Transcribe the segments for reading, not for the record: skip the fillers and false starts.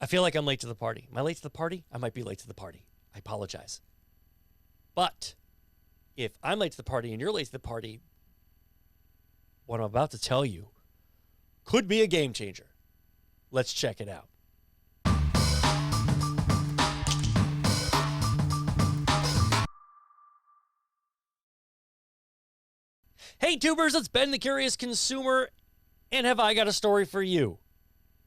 I feel like I'm late to the party. Am I late to the party? I might be late to the party. I apologize. But if I'm late to the party and you're late to the party, what I'm about to tell you could be a game changer. Let's check it out. Hey tubers, it's Ben the Curious Consumer, and have I got a story for you?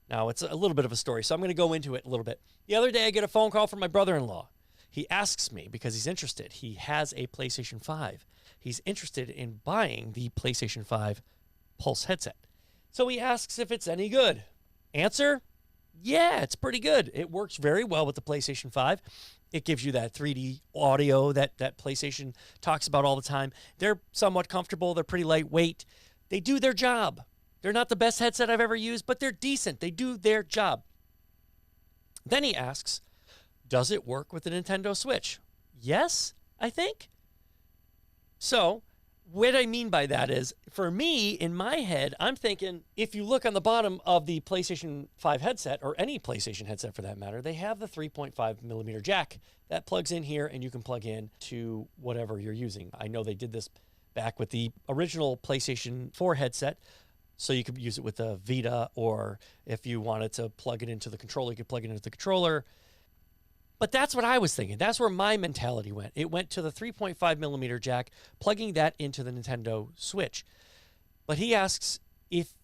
Now, it's a little bit of a story, so I'm going to go into it a little bit. The other day, I get a phone call from my brother-in-law. He asks me, because he's interested, he has a PlayStation 5. He's interested in buying the PlayStation 5 Pulse headset. So he asks if it's any good. Answer, yeah, it's pretty good. It works very well with the PlayStation 5. It gives you that 3D audio that PlayStation talks about all the time. They're somewhat comfortable. They're pretty lightweight. They do their job. They're not the best headset I've ever used, but they're decent. They do their job. Then he asks, does it work with the Nintendo Switch? Yes, I think. So what I mean by that is, for me, in my head, I'm thinking, if you look on the bottom of the PlayStation 5 headset, or any PlayStation headset for that matter, they have the 3.5 millimeter jack that plugs in here, and you can plug in to whatever you're using. I know they did this back with the original PlayStation 4 headset, so you could use it with a Vita, or if you wanted to plug it into the controller, you could plug it into the controller. But that's what I was thinking. That's where my mentality went. It went to the 3.5 millimeter jack, plugging that into the Nintendo Switch. But he asks if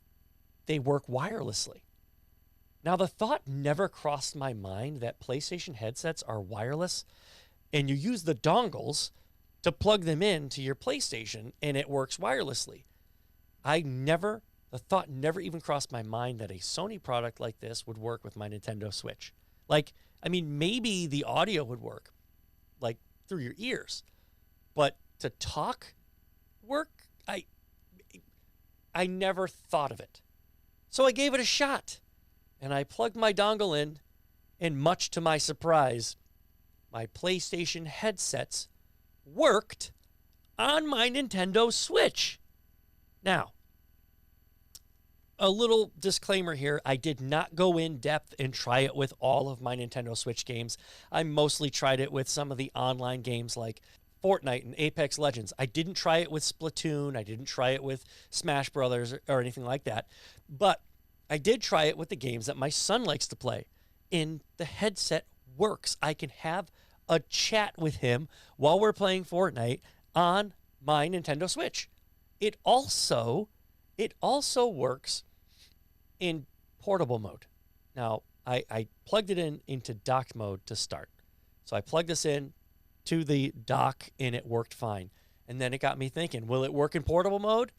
they work wirelessly. Now, the thought never crossed my mind that PlayStation headsets are wireless, and you use the dongles to plug them into your PlayStation, and it works wirelessly. The thought never even crossed my mind that a Sony product like this would work with my Nintendo Switch. Maybe the audio would work, like, through your ears. But to talk work, I never thought of it. So I gave it a shot. And I plugged my dongle in, and much to my surprise, my PlayStation headsets worked on my Nintendo Switch. Now, a little disclaimer here, I did not go in depth and try it with all of my Nintendo Switch games. I mostly tried it with some of the online games like Fortnite and Apex Legends. I didn't try it with Splatoon. I didn't try it with Smash Brothers or anything like that. But I did try it with the games that my son likes to play. And the headset works. I can have a chat with him while we're playing Fortnite on my Nintendo Switch. It also works in portable mode. Now, I plugged it into dock mode to start. So I plugged this in to the dock, and it worked fine. And then it got me thinking, will it work in portable mode?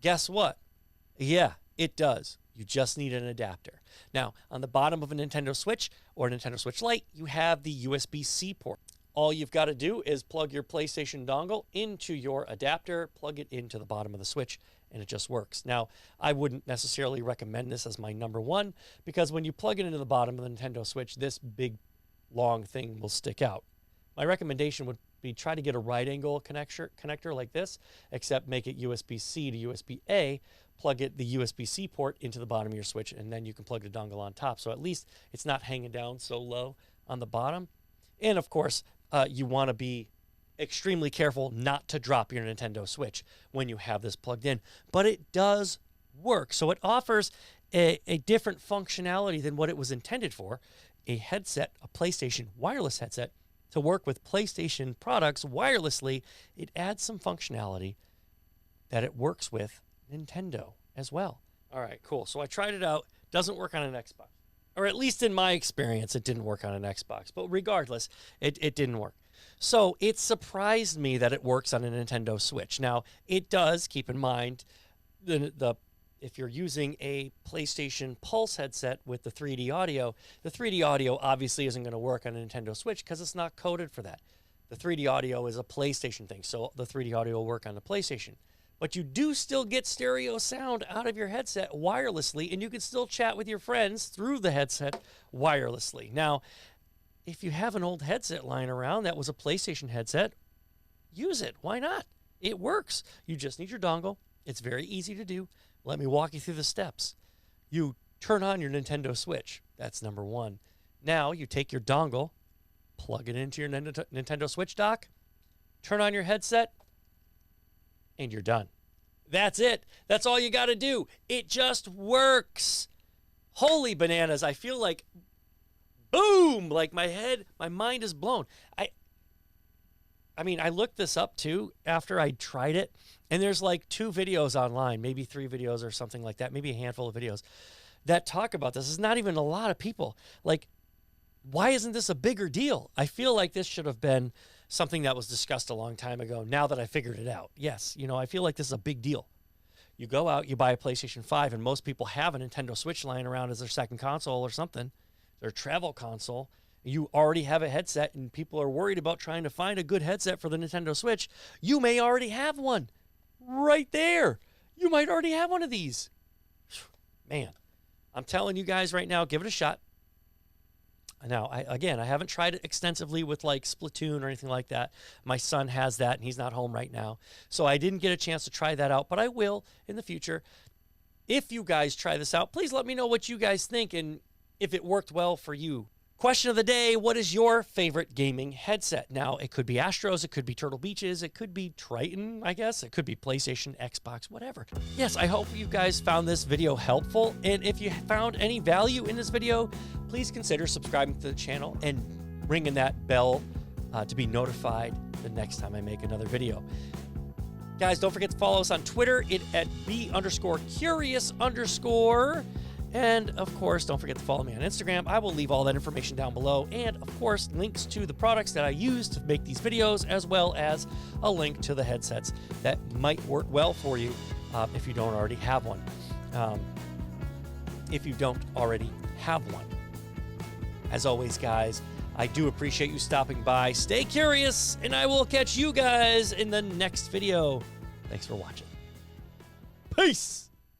Guess what? Yeah, it does. You just need an adapter. Now, on the bottom of a Nintendo Switch or Nintendo Switch Lite, you have the USB-C port. All you've got to do is plug your PlayStation dongle into your adapter, plug it into the bottom of the Switch, and it just works. Now, I wouldn't necessarily recommend this as my number one, because when you plug it into the bottom of the Nintendo Switch, this big, long thing will stick out. My recommendation would be try to get a right angle connector like this, except make it USB-C to USB-A, plug the USB-C port into the bottom of your Switch, and then you can plug the dongle on top. So at least it's not hanging down so low on the bottom. And of course, you want to be extremely careful not to drop your Nintendo Switch when you have this plugged in. But it does work. So it offers a different functionality than what it was intended for. A headset, a PlayStation wireless headset, to work with PlayStation products wirelessly. It adds some functionality that it works with Nintendo as well. All right, cool. So I tried it out. Doesn't work on an Xbox. Or at least in my experience, it didn't work on an Xbox. But regardless, it didn't work. So it surprised me that it works on a Nintendo Switch. Now, it does, keep in mind, if you're using a PlayStation Pulse headset with the 3D audio obviously isn't going to work on a Nintendo Switch because it's not coded for that. The 3D audio is a PlayStation thing, so the 3D audio will work on the PlayStation. But you do still get stereo sound out of your headset wirelessly, and you can still chat with your friends through the headset wirelessly. Now, if you have an old headset lying around that was a PlayStation headset, use it. Why not? It works. You just need your dongle. It's very easy to do. Let me walk you through the steps. You turn on your Nintendo Switch. That's number one. Now you take your dongle, plug it into your Nintendo Switch dock, turn on your headset, and you're done. That's it. That's all you got to do. It just works. Holy bananas. I feel like, boom, like my mind is blown. I mean, I looked this up too after I tried it, and there's like 2 videos online, maybe 3 videos or something like that, maybe a handful of videos that talk about this. It's not even a lot of people. Like, why isn't this a bigger deal? I feel like this should have been something that was discussed a long time ago, now that I figured it out. Yes, I feel like this is a big deal. You go out, you buy a PlayStation 5, and most people have a Nintendo Switch lying around as their second console or something, their travel console. You already have a headset, and people are worried about trying to find a good headset for the Nintendo Switch. You may already have one right there. You might already have one of these. Man, I'm telling you guys right now, give it a shot. Now, I haven't tried it extensively with like Splatoon or anything like that. My son has that, and he's not home right now. So I didn't get a chance to try that out, but I will in the future. If you guys try this out, please let me know what you guys think and if it worked well for you. Question of the day, what is your favorite gaming headset? Now, it could be Astros, it could be Turtle Beaches, it could be Triton, I guess. It could be PlayStation, Xbox, whatever. Yes, I hope you guys found this video helpful. And if you found any value in this video, please consider subscribing to the channel and ringing that bell to be notified the next time I make another video. Guys, don't forget to follow us on Twitter at @B_curious_. And, of course, don't forget to follow me on Instagram. I will leave all that information down below. And, of course, links to the products that I use to make these videos, as well as a link to the headsets that might work well for you if you don't already have one. As always, guys, I do appreciate you stopping by. Stay curious, and I will catch you guys in the next video. Thanks for watching. Peace!